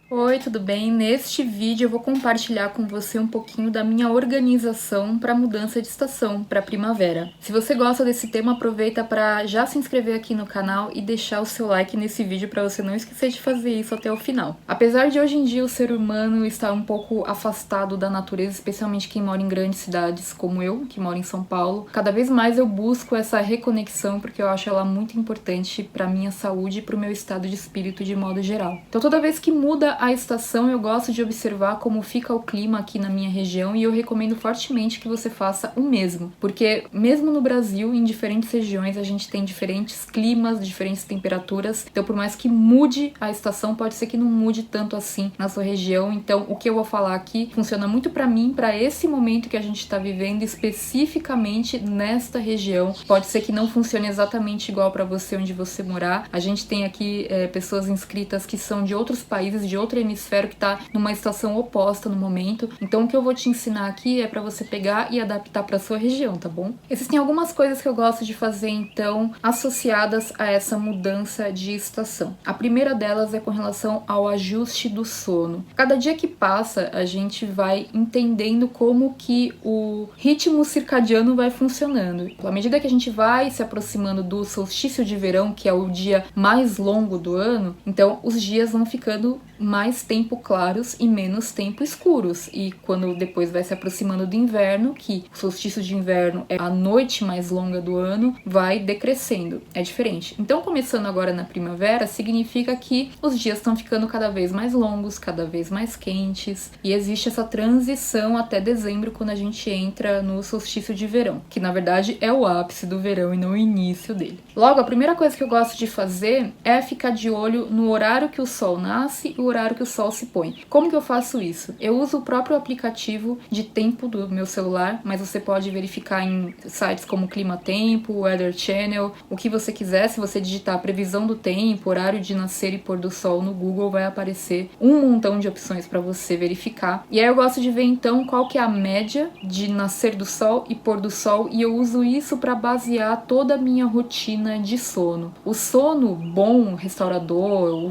Oi, tudo bem? Neste vídeo eu vou compartilhar com você um pouquinho da minha organização para mudança de estação, para primavera. Se você gosta desse tema, aproveita para já se inscrever aqui no canal e deixar o seu like nesse vídeo para você não esquecer de fazer isso até o final. Apesar de hoje em dia o ser humano estar um pouco afastado da natureza, especialmente quem mora em grandes cidades como eu, que moro em São Paulo, cada vez mais eu busco essa reconexão porque eu acho ela muito importante para minha saúde e para o meu estado de espírito de modo geral. Então toda vez que muda a estação, eu gosto de observar como fica o clima aqui na minha região e eu recomendo fortemente que você faça o mesmo, porque mesmo no Brasil, em diferentes regiões, a gente tem diferentes climas, diferentes temperaturas, então por mais que mude a estação, pode ser que não mude tanto assim na sua região. Então o que eu vou falar aqui funciona muito para mim, para esse momento que a gente está vivendo, especificamente nesta região. Pode ser que não funcione exatamente igual para você onde você morar. A gente tem aqui pessoas inscritas que são de outros países, de outro hemisfério, que está numa estação oposta no momento. Então o que eu vou te ensinar aqui é para você pegar e adaptar para sua região, tá bom? Existem algumas coisas que eu gosto de fazer então associadas a essa mudança de estação. A primeira delas é com relação ao ajuste do sono. Cada dia que passa, a gente vai entendendo como que o ritmo circadiano vai funcionando. À medida que a gente vai se aproximando do solstício de verão, que é o dia mais longo do ano, então os dias vão ficando mais tempo claros e menos tempo escuros. E quando depois vai se aproximando do inverno, que o solstício de inverno é a noite mais longa do ano, vai decrescendo. É diferente. Então, começando agora na primavera, significa que os dias estão ficando cada vez mais longos, cada vez mais quentes, e existe essa transição até dezembro, quando a gente entra no solstício de verão, que na verdade é o ápice do verão e não o início dele. Logo, a primeira coisa que eu gosto de fazer é ficar de olho no horário que o sol nasce e o horário que o sol se põe. Como que eu faço isso? Eu uso o próprio aplicativo de tempo do meu celular, mas você pode verificar em sites como Clima Tempo, Weather Channel, o que você quiser. Se você digitar previsão do tempo, horário de nascer e pôr do sol no Google, vai aparecer um montão de opções para você verificar. E aí eu gosto de ver então qual que é a média de nascer do sol e pôr do sol, e eu uso isso para basear toda a minha rotina de sono. O sono bom, restaurador,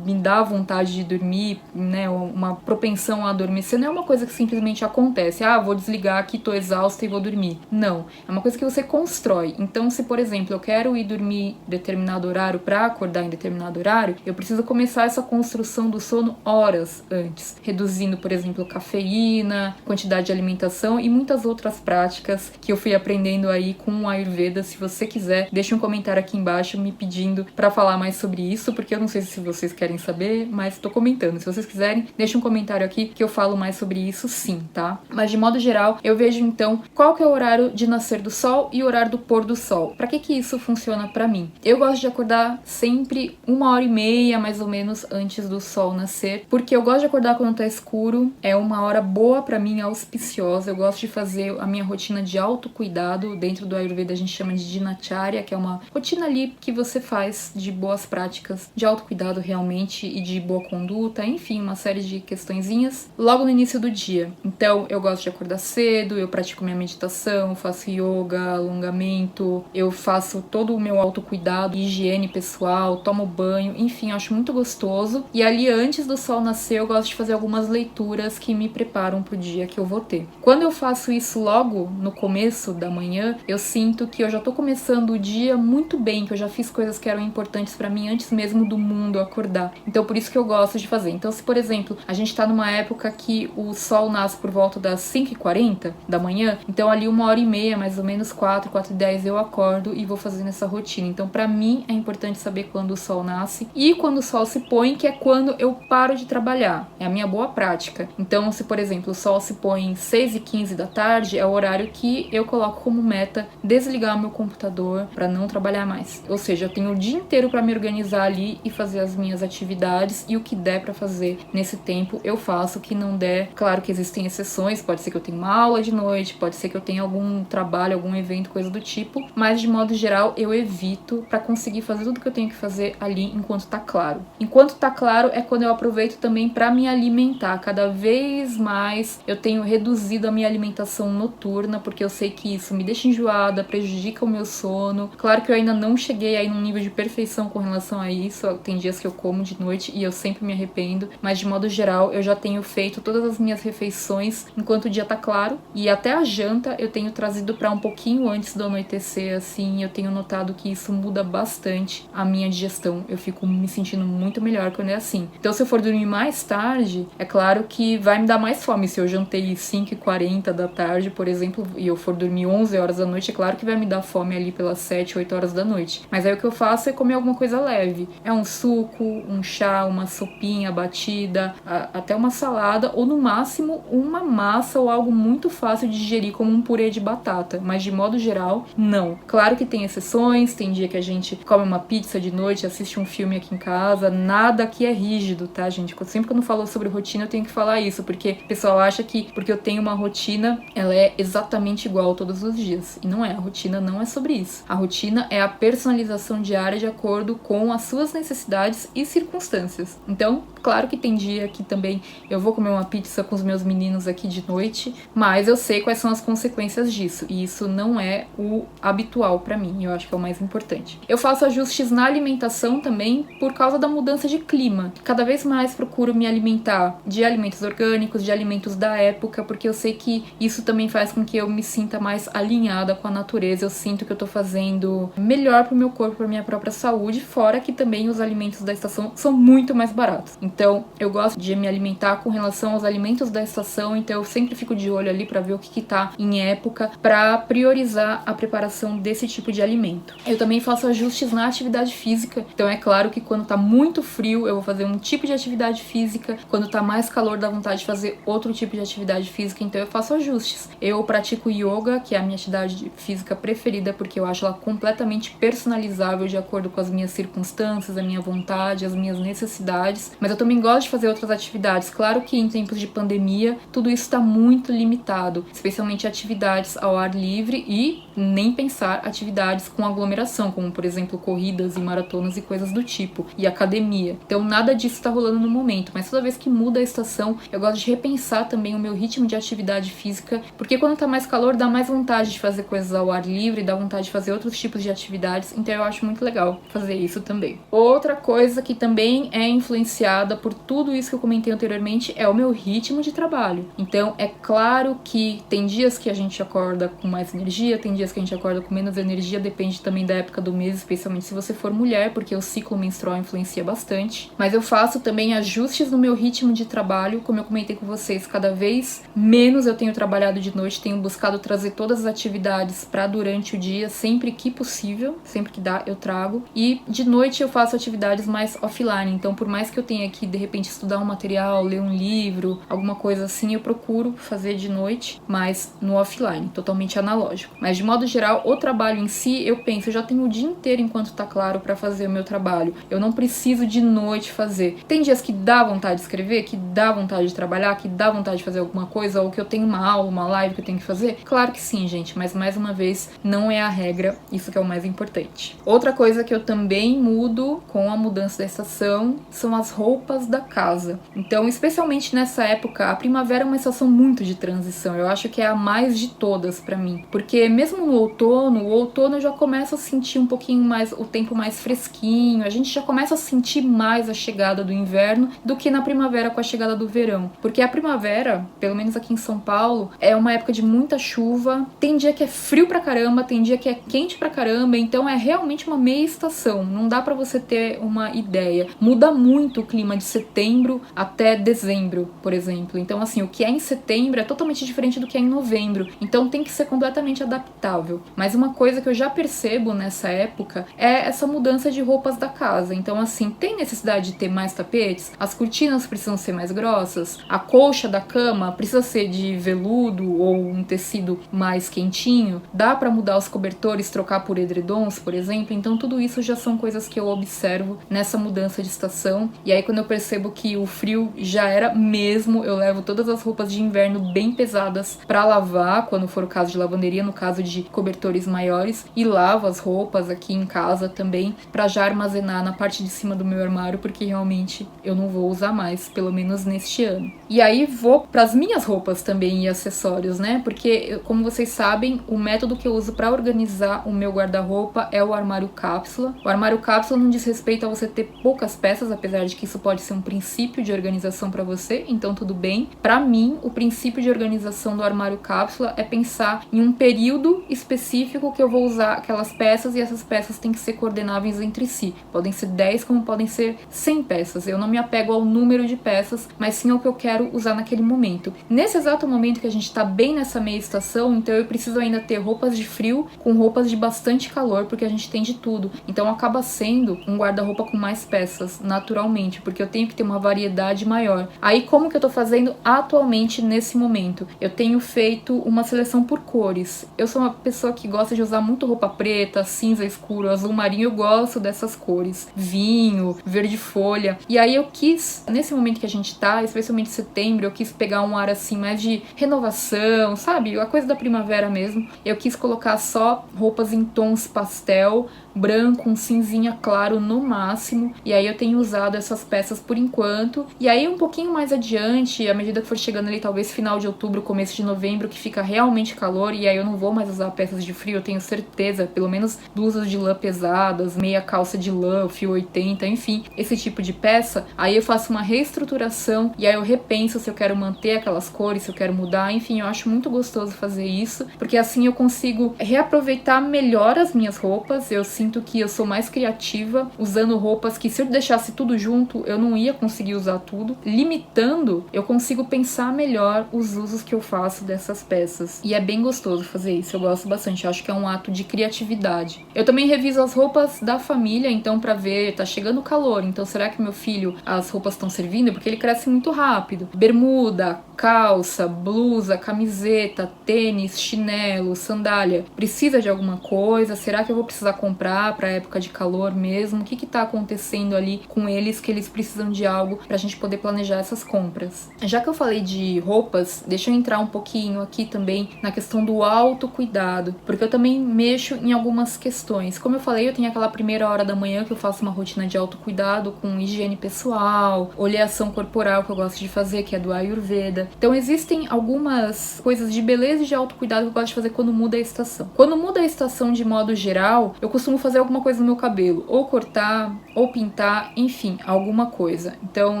me dá vontade de dormir, né, uma propensão a adormecer, não é uma coisa que simplesmente acontece. Vou desligar aqui, tô exausta e vou dormir. Não, é uma coisa que você constrói. Então, se por exemplo eu quero ir dormir em determinado horário para acordar em determinado horário, eu preciso começar essa construção do sono horas antes, reduzindo, por exemplo, cafeína, quantidade de alimentação e muitas outras práticas que eu fui aprendendo aí com o Ayurveda. Se você quiser, deixa um comentário aqui embaixo me pedindo para falar mais sobre isso, porque eu não sei se vocês querem saber, mas tô comentando. Se vocês quiserem, deixa um comentário aqui que eu falo mais sobre isso sim, tá? Mas de modo geral, eu vejo então qual que é o horário de nascer do sol e o horário do pôr do sol. Pra que isso funciona pra mim? Eu gosto de acordar sempre 1h30 mais ou menos antes do sol nascer, porque eu gosto de acordar quando tá escuro. É uma hora boa pra mim, auspiciosa. Eu gosto de fazer a minha rotina de autocuidado. Dentro do Ayurveda a gente chama de Dinacharya, que é uma rotina ali que você faz de boas práticas de autocuidado realmente e de boa conduta, enfim, uma série de questõezinhas logo no início do dia. Então eu gosto de acordar cedo, eu pratico minha meditação, faço yoga, alongamento, eu faço todo o meu autocuidado, higiene pessoal, tomo banho, enfim, eu acho muito gostoso. E ali antes do sol nascer eu gosto de fazer algumas leituras que me preparam pro dia que eu vou ter. Quando eu faço isso logo no começo da manhã, eu sinto que eu já tô começando o dia muito bem, que eu já fiz coisas que eram importantes pra mim antes mesmo do mundo acordar. Então por isso que eu gosto de fazer. Então se, por exemplo, a gente tá numa época que o sol nasce por volta das 5h40 da manhã, então ali 1h30, mais ou menos 4h10 eu acordo e vou fazendo essa rotina. Então pra mim é importante saber quando o sol nasce e quando o sol se põe, que é quando eu paro de trabalhar. É a minha boa prática. Então se, por exemplo, o sol se põe 6h15 da tarde, é o horário que eu coloco como meta desligar o meu computador pra não trabalhar mais. Ou seja, eu tenho o dia inteiro pra me organizar ali e fazer as minhas atividades, e o que der pra fazer nesse tempo eu faço. O que não der, claro que existem exceções, pode ser que eu tenha uma aula de noite, pode ser que eu tenha algum trabalho, algum evento, coisa do tipo, mas de modo geral eu evito pra conseguir fazer tudo que eu tenho que fazer ali enquanto tá claro. Enquanto tá claro é quando eu aproveito também pra me alimentar. Cada vez mais eu tenho reduzido a minha alimentação noturna, porque eu sei que isso me deixa enjoada, prejudica o meu sono. Claro que eu ainda não cheguei aí num nível de perfeição com relação a isso, tem dias que eu como de noite e eu sempre me arrependo, mas de modo geral eu já tenho feito todas as minhas refeições enquanto o dia tá claro, e até a janta eu tenho trazido pra um pouquinho antes do anoitecer, assim, eu tenho notado que isso muda bastante a minha digestão, eu fico me sentindo muito melhor quando é assim. Então se eu for dormir mais tarde, é claro que vai me dar mais fome. Se eu jantei 5h40 da tarde, por exemplo, e eu for dormir 11 horas da noite, é claro que vai me dar fome ali pelas 7, 8 horas da noite. Mas aí o que eu faço é comer alguma coisa leve. É um suco, um chá, uma sopinha batida, até uma salada, ou no máximo uma massa ou algo muito fácil de digerir, como um purê de batata. Mas de modo geral, não. Claro que tem exceções, tem dia que a gente come uma pizza de noite, assiste um filme aqui em casa, nada aqui é rígido, tá, gente? Sempre quando eu falo sobre rotina, eu tenho que falar isso, porque o pessoal acha que porque eu tenho uma rotina, ela é exatamente igual todos os dias. E não é, a rotina não é sobre isso. A rotina é a personalização diária de acordo com as suas necessidades e circunstâncias. Então, claro que tem dia que também eu vou comer uma pizza com os meus meninos aqui de noite, mas eu sei quais são as consequências disso, e isso não é o habitual pra mim, eu acho que é o mais importante. Eu faço ajustes na alimentação também por causa da mudança de clima. Cada vez mais procuro me alimentar de alimentos orgânicos, de alimentos da época, porque eu sei que isso também faz com que eu me sinta mais alinhada com a natureza, eu sinto que eu tô fazendo melhor pro meu corpo, pra minha própria saúde, fora que também os alimentos da estação são muito mais baratos. Então, eu gosto de me alimentar com relação aos alimentos da estação, então eu sempre fico de olho ali pra ver o que tá em época, pra priorizar a preparação desse tipo de alimento. Eu também faço ajustes na atividade física, então é claro que quando tá muito frio, eu vou fazer um tipo de atividade física, quando tá mais calor, dá vontade de fazer outro tipo de atividade física, então eu faço ajustes. Eu pratico yoga, que é a minha atividade física preferida, porque eu acho ela completamente personalizável de acordo com as minhas circunstâncias, a minha vontade, as minhas necessidades, mas eu também gosto de fazer outras atividades. Claro que em tempos de pandemia, tudo isso está muito limitado, especialmente atividades ao ar livre e nem pensar atividades com aglomeração, como por exemplo corridas e maratonas e coisas do tipo, e academia. Então nada disso está rolando no momento, mas toda vez que muda a estação, eu gosto de repensar também o meu ritmo de atividade física, porque quando tá mais calor dá mais vontade de fazer coisas ao ar livre, dá vontade de fazer outros tipos de atividades, então eu acho muito legal fazer isso também. Outra coisa que também é influenciada por tudo isso que eu comentei anteriormente é o meu ritmo de trabalho. Então é claro que tem dias que a gente acorda com mais energia, tem dias que a gente acorda com menos energia, depende também da época do mês, especialmente se você for mulher, porque o ciclo menstrual influencia bastante. Mas eu faço também ajustes no meu ritmo de trabalho, como eu comentei com vocês, cada vez menos eu tenho trabalhado de noite, tenho buscado trazer todas as atividades para durante o dia, sempre que possível, sempre que dá eu trago, e de noite eu faço atividades mais offline, então por mais que eu tenha que de repente estudar um material, ler um livro, alguma coisa assim, eu procuro fazer de noite, mas no offline, totalmente analógico. Mas de modo geral, o trabalho em si, eu penso, eu já tenho o dia inteiro enquanto tá claro para fazer o meu trabalho, eu não preciso de noite fazer. Tem dias que dá vontade de escrever, que dá vontade de trabalhar, que dá vontade de fazer alguma coisa, ou que eu tenho uma aula, uma live que eu tenho que fazer? Claro que sim, gente, mas mais uma vez, não é a regra, isso que é o mais importante. Outra coisa que eu também mudo com a mudança da estação são as roupas da casa. Então, especialmente nessa época, a primavera é uma estação muito de transição, eu acho que é a mais de todas pra mim, porque mesmo no outono, o outono eu já começo a sentir um pouquinho mais, o tempo mais fresquinho, a gente já começa a sentir mais a chegada do inverno do que na primavera com a chegada do verão, porque a primavera, pelo menos aqui em São Paulo, é uma época de muita chuva, tem dia que é frio pra caramba, tem dia que é quente pra caramba, então é realmente uma meia estação, não dá pra você ter uma ideia. Muda muito o clima de setembro até dezembro, por exemplo. Então, assim, o que é em setembro é totalmente diferente do que é em novembro, então tem que ser completamente adaptável. Mas uma coisa que eu já percebo nessa época é essa mudança de roupas da casa. Então, assim, tem necessidade de ter mais tapetes? As cortinas precisam ser mais grossas? A colcha da cama precisa ser de veludo ou um tecido mais quentinho? Dá pra mudar os cobertores, trocar por edredons, por exemplo? Então, tudo isso já são coisas que eu observo nessa mudança de estação. E aí, quando eu percebo que o frio já era mesmo, eu levo todas as roupas de inverno bem pesadas pra lavar, quando for o caso de lavanderia, no caso de cobertores maiores, e lavo as roupas aqui em casa também, pra já armazenar na parte de cima do meu armário, porque realmente eu não vou usar mais, pelo menos neste ano. E aí vou pras minhas roupas também e acessórios, né? Porque, como vocês sabem, o método que eu uso pra organizar o meu guarda-roupa é o armário cápsula. O armário cápsula não diz respeito a você ter poucas peças, apesar de que isso pode ser um princípio de organização para você, então tudo bem. Para mim, o princípio de organização do armário cápsula é pensar em um período específico que eu vou usar aquelas peças, e essas peças têm que ser coordenáveis entre si. Podem ser 10, como podem ser 100 peças. Eu não me apego ao número de peças, mas sim ao que eu quero usar naquele momento. Nesse exato momento que a gente tá bem nessa meia estação, então eu preciso ainda ter roupas de frio com roupas de bastante calor, porque a gente tem de tudo. Então acaba sendo um guarda-roupa com mais peças, naturalmente, porque eu tenho que ter uma variedade maior. Aí como que eu tô fazendo atualmente nesse momento? Eu tenho feito uma seleção por cores. Eu sou uma pessoa que gosta de usar muito roupa preta, cinza escuro, azul marinho, eu gosto dessas cores. Vinho, verde folha. E aí eu quis, nesse momento que a gente tá, especialmente em setembro, eu quis pegar um ar assim mais de renovação, sabe? A coisa da primavera mesmo. Eu quis colocar só roupas em tons pastel, branco, um cinzinha claro no máximo, e aí eu tenho usado essas peças por enquanto. E aí um pouquinho mais adiante, à medida que for chegando ali talvez final de outubro, começo de novembro, que fica realmente calor, e aí eu não vou mais usar peças de frio, eu tenho certeza, pelo menos blusas de lã pesadas, meia calça de lã, fio 80, enfim, esse tipo de peça. Aí eu faço uma reestruturação, e aí eu repenso se eu quero manter aquelas cores, se eu quero mudar, enfim, eu acho muito gostoso fazer isso, porque assim eu consigo reaproveitar melhor as minhas roupas. Eu sinto que eu sou mais criativa usando roupas que, se eu deixasse tudo junto, eu não ia conseguir usar tudo. Limitando, eu consigo pensar melhor os usos que eu faço dessas peças. E é bem gostoso fazer isso, eu gosto bastante, eu acho que é um ato de criatividade. Eu também reviso as roupas da família, então pra ver, tá chegando o calor, então será que meu filho, as roupas estão servindo? Porque ele cresce muito rápido. Bermuda, calça, blusa, camiseta, tênis, chinelo, sandália. Precisa de alguma coisa? Será que eu vou precisar comprar pra época de calor mesmo? O que tá acontecendo ali com eles que eles precisam de algo pra gente poder planejar essas compras? Já que eu falei de roupas, deixa eu entrar um pouquinho aqui também na questão do autocuidado, porque eu também mexo em algumas questões. Como eu falei, eu tenho aquela primeira hora da manhã que eu faço uma rotina de autocuidado com higiene pessoal, oleação corporal que eu gosto de fazer, que é do Ayurveda. Então existem algumas coisas de beleza e de autocuidado que eu gosto de fazer quando muda a estação. Quando muda a estação de modo geral, eu costumo fazer alguma coisa no meu cabelo, ou cortar, ou pintar, enfim, alguma coisa. Então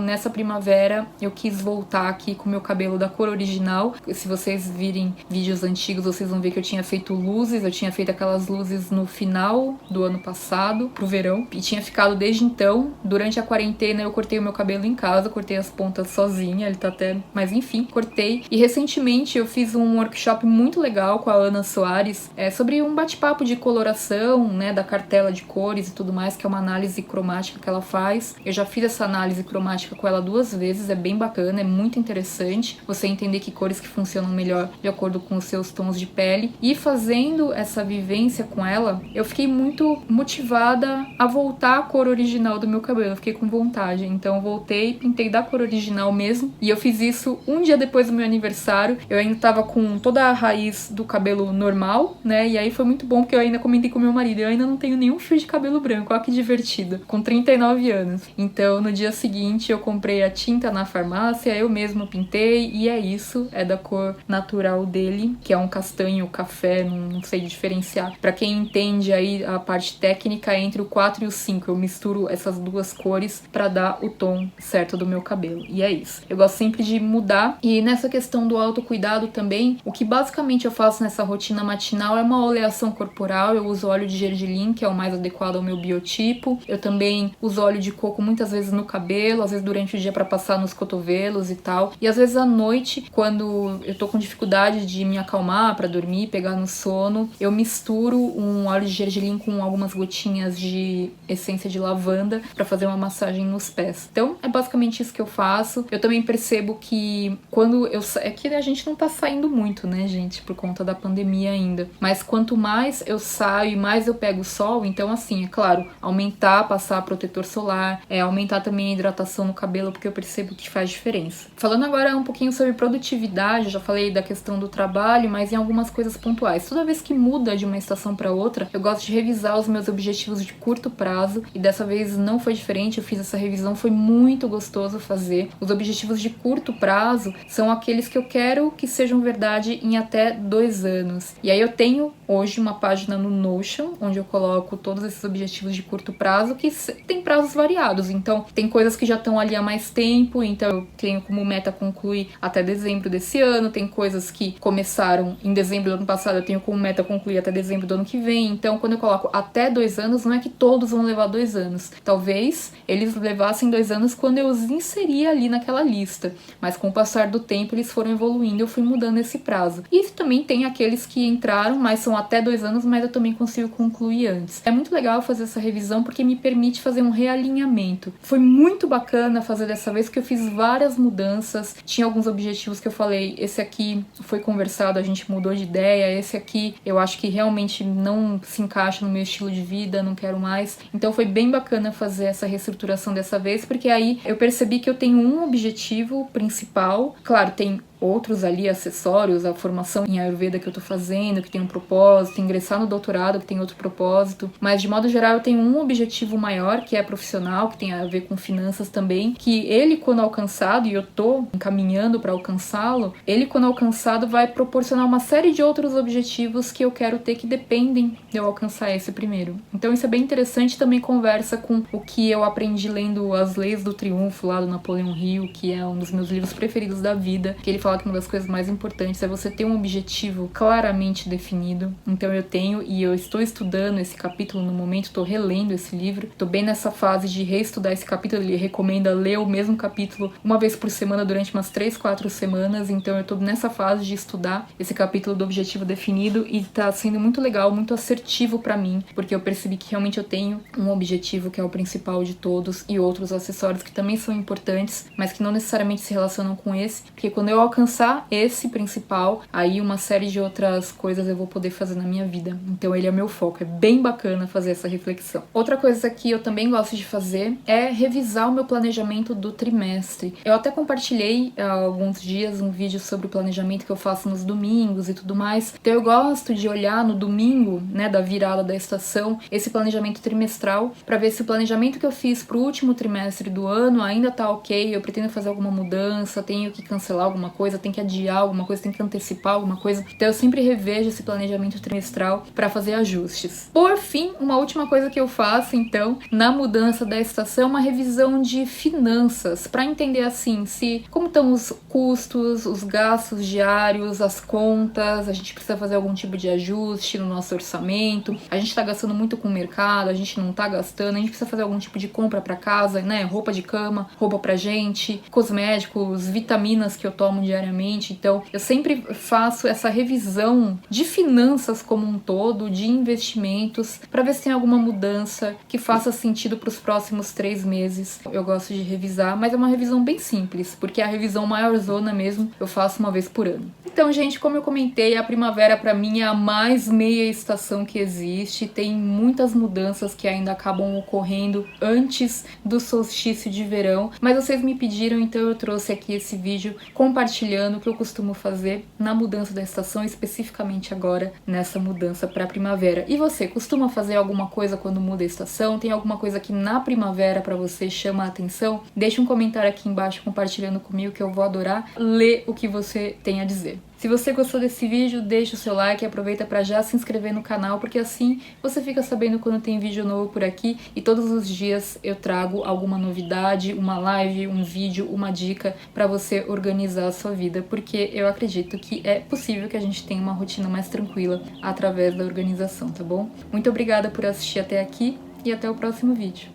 nessa primavera eu quis voltar aqui com o meu cabelo da cor original. Se vocês virem vídeos antigos, vocês vão ver que eu tinha feito luzes, eu tinha feito aquelas luzes no final do ano passado, pro verão, e tinha ficado desde então. Durante a quarentena eu cortei o meu cabelo em casa, cortei as pontas sozinha, ele tá até... mas enfim, cortei. E recentemente eu fiz um workshop muito legal com a Ana Soares, sobre um bate-papo de coloração, né, da cartela de cores e tudo mais, que é uma análise cromática que ela faz. Eu já fiz essa análise cromática com ela 2 vezes, é bem bacana, é muito interessante você entender que cores que funcionam melhor de acordo com os seus tons de pele. E fazendo essa vivência com ela, eu fiquei muito motivada a voltar à cor original do meu cabelo, eu fiquei com vontade, então eu voltei, pintei da cor original mesmo, e eu fiz isso um dia depois do meu aniversário. Eu ainda tava com toda a raiz do cabelo normal, né, e aí foi muito bom, porque eu ainda comentei com meu marido, eu ainda não tenho nenhum fio de cabelo branco, olha que divertido, com 39 anos. Então no dia seguinte eu comprei a tinta na farmácia, eu mesmo pintei, e é isso, é da cor natural dele, que é um castanho, café, não sei diferenciar. Pra quem entende aí a parte técnica, entre o 4 e o 5, eu misturo essas duas cores pra dar o tom certo do meu cabelo, e é isso. Eu gosto sempre de mudar, e nessa questão do autocuidado também, o que basicamente eu faço nessa rotina matinal é uma oleação corporal. Eu uso óleo de gergelim, que é o mais adequado ao meu biotipo. Eu também uso óleo de coco muitas vezes no cabelo, às vezes durante o dia pra passar nos cotovelos e tal, e às vezes à noite, quando eu tô com dificuldade de me acalmar pra dormir, pegar no sono, eu misturo um óleo de gergelim com algumas gotinhas de essência de lavanda pra fazer uma massagem nos pés. Então é basicamente isso que eu faço. Eu também percebo que quando eu... é que a gente não tá saindo muito, né, gente, por conta da pandemia ainda, mas quanto mais eu saio e mais eu pego o sol, então assim, é claro, aumentar, passar protetor solar, aumentar também a hidratação no cabelo, porque eu percebo que faz diferença. Falando agora um pouquinho sobre produtividade, eu já falei da questão do trabalho, mas em algumas coisas pontuais. Toda vez que muda de uma estação para outra, eu gosto de revisar os meus objetivos de curto prazo, e dessa vez não foi diferente. Eu fiz essa revisão, foi muito gostoso fazer. Os objetivos de curto prazo, são aqueles que eu quero que sejam verdade em até 2 anos. E aí eu tenho hoje uma página no Notion, onde eu coloco todos esses objetivos de curto prazo, que tem prazos variados. Então, tem coisas que já estão ali há mais tempo, então eu tenho como meta concluir até dezembro desse ano. Tem coisas que começaram em dezembro do ano passado, eu tenho como meta concluir até dezembro do ano que vem. Então, quando eu coloco até 2 anos, não é que todos vão levar 2 anos. Talvez eles levassem 2 anos quando eu os inseria ali naquela lista. Mas com o passar do tempo, eles foram evoluindo, eu fui mudando esse prazo. E também tem aqueles que entraram, mas são até 2 anos, mas eu também consigo concluir antes. É muito legal fazer essa revisão porque me permite fazer um realinhamento. Foi muito bacana fazer dessa vez, que eu fiz várias mudanças. Tinha alguns objetivos que eu falei, esse aqui foi conversado, a gente mudou de ideia, esse aqui eu acho que realmente não se encaixa no meu estilo de vida, não quero mais. Então foi bem bacana fazer essa reestruturação dessa vez, porque aí eu percebi que eu tenho um objetivo principal. Claro, tem outros ali acessórios, a formação em Ayurveda que eu tô fazendo, que tem um propósito, ingressar no doutorado, que tem outro propósito, mas de modo geral eu tenho um objetivo maior, que é profissional, que tem a ver com finanças também, que ele, quando alcançado, e eu tô encaminhando para alcançá-lo, ele, quando alcançado, vai proporcionar uma série de outros objetivos que eu quero ter, que dependem de eu alcançar esse primeiro. Então isso é bem interessante, também conversa com o que eu aprendi lendo As Leis do Triunfo, lá do Napoleão Hill, que é um dos meus livros preferidos da vida, que ele fala que uma das coisas mais importantes é você ter um objetivo claramente definido. Então eu tenho, e eu estou estudando esse capítulo no momento, estou relendo esse livro, estou bem nessa fase de reestudar esse capítulo. Ele recomenda ler o mesmo capítulo uma vez por semana durante umas 3, 4 semanas, então eu estou nessa fase de estudar esse capítulo do objetivo definido e tá sendo muito legal, muito assertivo para mim, porque eu percebi que realmente eu tenho um objetivo que é o principal de todos e outros acessórios que também são importantes, mas que não necessariamente se relacionam com esse, porque quando eu alcançar esse principal, aí uma série de outras coisas eu vou poder fazer na minha vida. Então ele é meu foco, é bem bacana fazer essa reflexão. Outra coisa que eu também gosto de fazer é revisar o meu planejamento do trimestre. Eu até compartilhei há alguns dias um vídeo sobre o planejamento que eu faço nos domingos e tudo mais. Então eu gosto de olhar no domingo, né, da virada da estação, esse planejamento trimestral, para ver se o planejamento que eu fiz pro último trimestre do ano ainda tá ok, eu pretendo fazer alguma mudança, tenho que cancelar alguma coisa, tem que adiar alguma coisa, tem que antecipar alguma coisa. Então eu sempre revejo esse planejamento trimestral para fazer ajustes. Por fim, uma última coisa que eu faço, então, na mudança da estação, uma revisão de finanças, para entender assim, se como estão os custos, os gastos diários, as contas, a gente precisa fazer algum tipo de ajuste no nosso orçamento, a gente tá gastando muito com o mercado, a gente não tá gastando, a gente precisa fazer algum tipo de compra para casa, né, roupa de cama, roupa pra gente, cosméticos, vitaminas que eu tomo diariamente. Então eu sempre faço essa revisão de finanças como um todo, de investimentos, para ver se tem alguma mudança que faça sentido para os próximos 3 meses. Eu gosto de revisar, mas é uma revisão bem simples, porque a revisão maior zona mesmo eu faço uma vez por ano. Então, gente, como eu comentei, a primavera para mim é a mais meia estação que existe. Tem muitas mudanças que ainda acabam ocorrendo antes do solstício de verão, mas vocês me pediram, então eu trouxe aqui esse vídeo compartilhando o que eu costumo fazer na mudança da estação, especificamente agora nessa mudança para a primavera. E você, costuma fazer alguma coisa quando muda a estação? Tem alguma coisa que na primavera para você chama a atenção? Deixa um comentário aqui embaixo compartilhando comigo, que eu vou adorar ler o que você tem a dizer. Se você gostou desse vídeo, deixa o seu like e aproveita para já se inscrever no canal, porque assim você fica sabendo quando tem vídeo novo por aqui, e todos os dias eu trago alguma novidade, uma live, um vídeo, uma dica para você organizar a sua vida, porque eu acredito que é possível que a gente tenha uma rotina mais tranquila através da organização, tá bom? Muito obrigada por assistir até aqui e até o próximo vídeo.